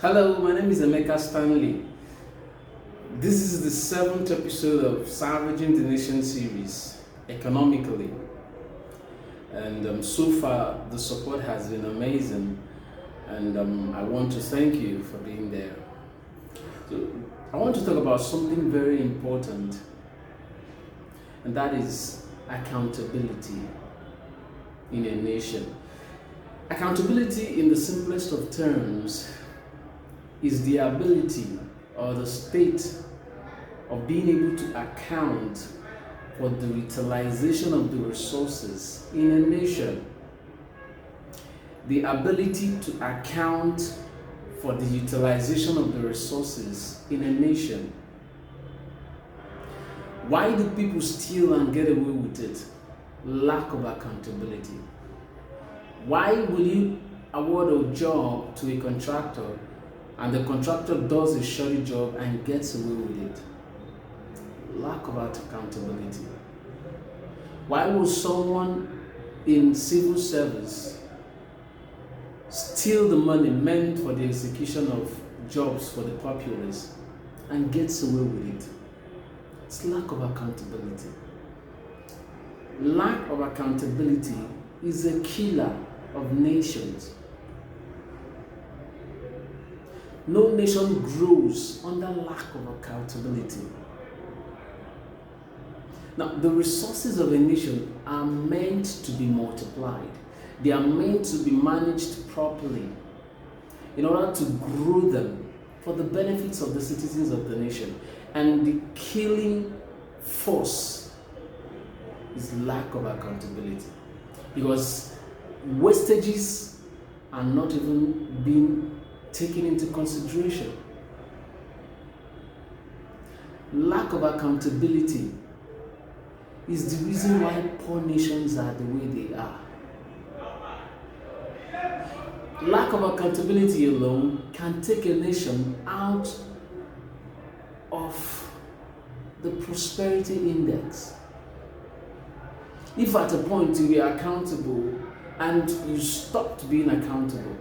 Hello, my name is Emeka Stanley. This is the seventh episode of Salvaging the Nation series, economically. And so far, the support has been amazing. And I want to thank you for being there. So, I want to talk about something very important, and that is accountability in a nation. Accountability, in the simplest of terms, is the ability or the state of being able to account for the utilization of the resources in a nation. The ability to account for the utilization of the resources in a nation. Why do people steal and get away with it? Lack of accountability. Why will you award a job to a contractor and the contractor does a shoddy job and gets away with it? Lack of accountability. Why will someone in civil service steal the money meant for the execution of jobs for the populace and gets away with it? It's lack of accountability. Lack of accountability is a killer of nations. No nation grows under lack of accountability. Now, the resources of a nation are meant to be multiplied. They are meant to be managed properly in order to grow them for the benefits of the citizens of the nation. And the killing force is lack of accountability, because wastages are not even being taken into consideration. Lack of accountability is the reason why poor nations are the way they are. Lack of accountability alone can take a nation out of the prosperity index. If at a point you are accountable and you stopped being accountable,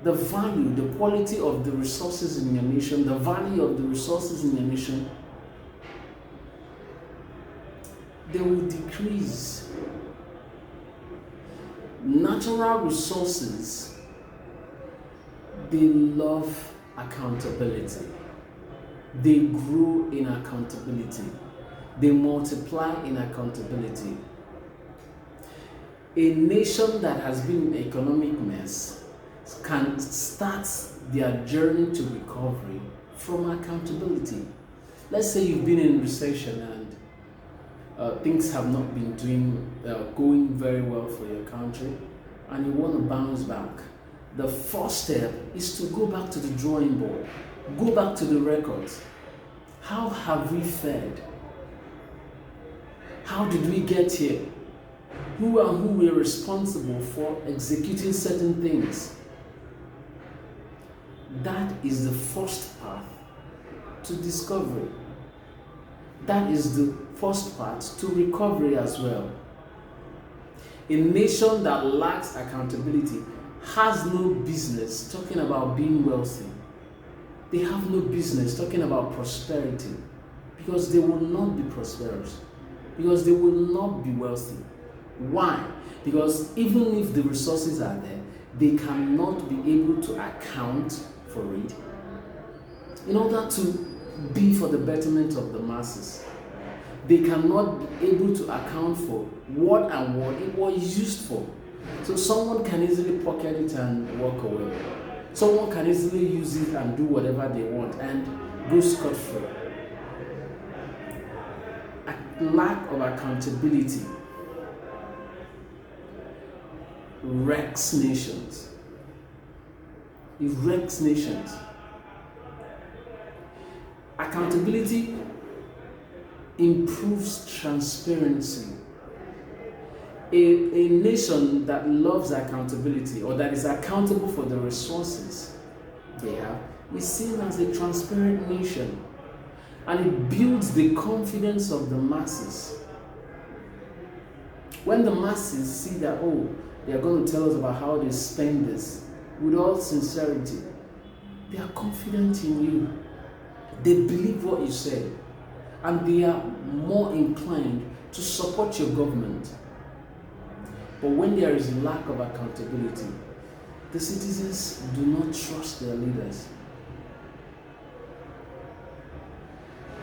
the value, the quality of the resources in your nation, the value of the resources in your nation, they will decrease. Natural resources, they love accountability. They grow in accountability. They multiply in accountability. A nation that has been in economic mess can start their journey to recovery from accountability. Let's say you've been in recession and things have not been going very well for your country, and you want to bounce back. The first step is to go back to the drawing board, go back to the records. How have we fared? How did we get here? Who were responsible for executing certain things? That is the first path to discovery. That is the first part to recovery as well. A nation that lacks accountability has no business talking about being wealthy. They have no business talking about prosperity, because they will not be prosperous, because they will not be wealthy. Why? Because even if the resources are there, they cannot be able to account for it in order to be for the betterment of the masses. They cannot be able to account for what it was used for. So someone can easily pocket it and walk away. Someone can easily use it and do whatever they want and go scot-free. A lack of accountability wrecks nations. It wrecks nations. Accountability improves transparency. A nation that loves accountability, or that is accountable for the resources they have, is seen as a transparent nation, and it builds the confidence of the masses. When the masses see that, oh, they are going to tell us about how they spend this with all sincerity, They are confident in you. They believe what you say. And they are more inclined to support your government. But when there is lack of accountability, the citizens do not trust their leaders.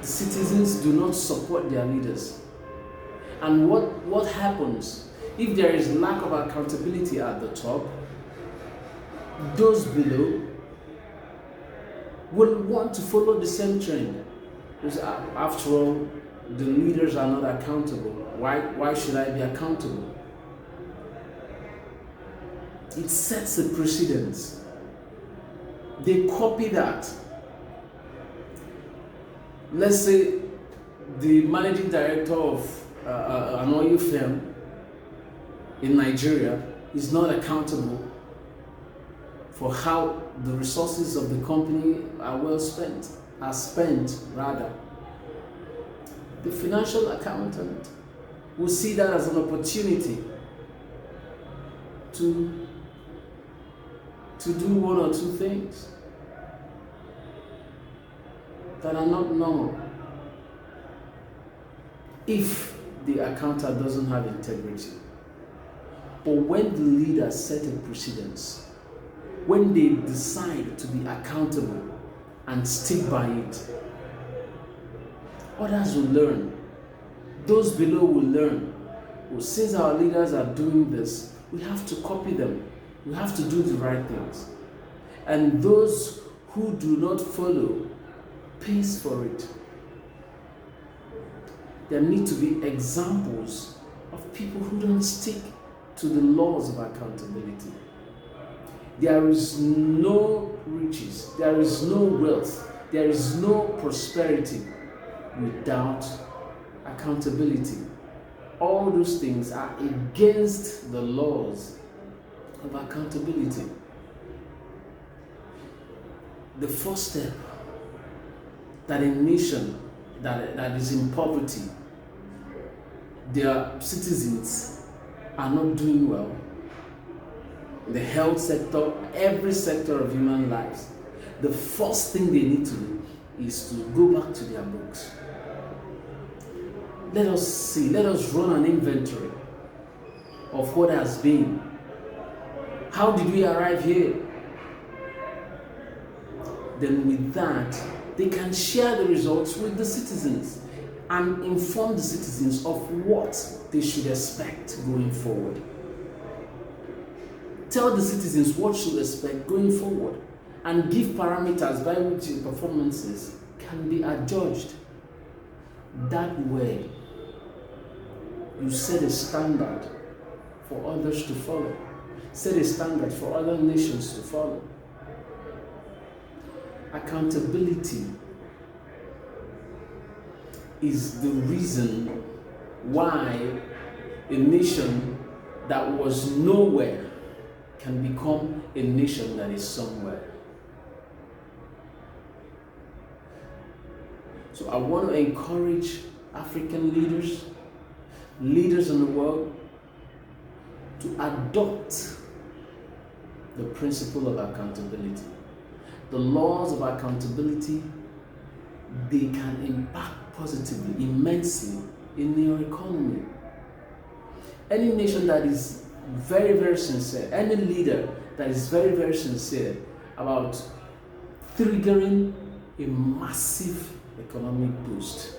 The citizens do not support their leaders. And what happens if there is lack of accountability at the top? Those below will want to follow the same trend. Because after all, the leaders are not accountable. Why should I be accountable? It sets a precedence. They copy that. Let's say the managing director of an oil firm in Nigeria is not accountable for how the resources of the company are spent. The financial accountant will see that as an opportunity to do one or two things that are not normal if the accountant doesn't have integrity. But when the leaders set a precedence, when they decide to be accountable and stick by it, others will learn. Those below will learn. Well, since our leaders are doing this, we have to copy them. We have to do the right things. And those who do not follow pays for it. There need to be examples of people who don't stick to the laws of accountability. There is no riches, there is no wealth, there is no prosperity without accountability. All those things are against the laws of accountability. The first step that a nation that is in poverty, their citizens are not doing well, the health sector, every sector of human lives, the first thing they need to do is to go back to their books. Let us run an inventory of what has been. How did we arrive here? Then with that, they can share the results with the citizens and inform the citizens of what they should expect going forward. Tell the citizens what should expect going forward and give parameters by which the performances can be adjudged. That way, you set a standard for others to follow. Set a standard for other nations to follow. Accountability is the reason why a nation that was nowhere can become a nation that is somewhere. So I want to encourage African leaders in the world, to adopt the principle of accountability. The laws of accountability, they can impact positively, immensely in your economy. Any nation that is very, very sincere, any leader that is very, very sincere about triggering a massive economic boost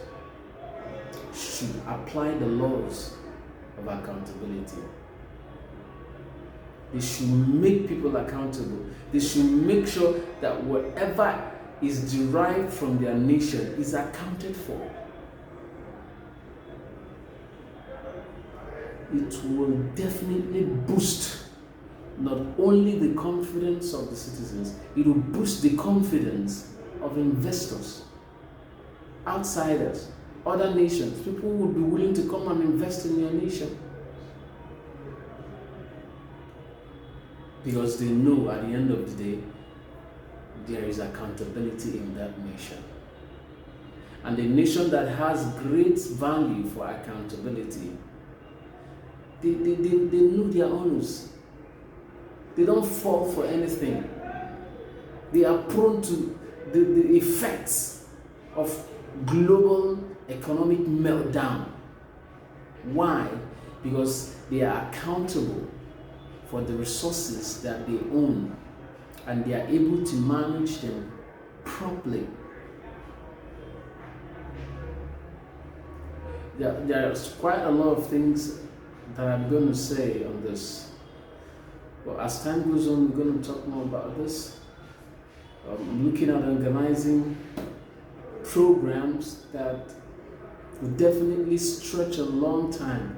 should apply the laws of accountability. They should make people accountable. They should make sure that whatever is derived from their nation is accounted for. It will definitely boost not only the confidence of the citizens, it will boost the confidence of investors, outsiders, other nations. People will be willing to come and invest in your nation because they know at the end of the day there is accountability in that nation. And a nation that has great value for accountability, they know their owners. They don't fall for anything. They are prone to the effects of global economic meltdown. Why? Because they are accountable for the resources that they own, and they are able to manage them properly. There's quite a lot of things that I'm going to say on this. But as time goes on, we're going to talk more about this. I'm looking at organizing programs that will definitely stretch a long time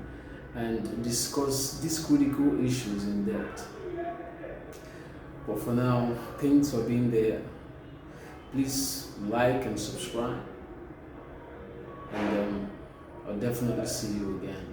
and discuss these critical issues in depth. But for now, thanks for being there. Please like and subscribe, and I'll definitely see you again.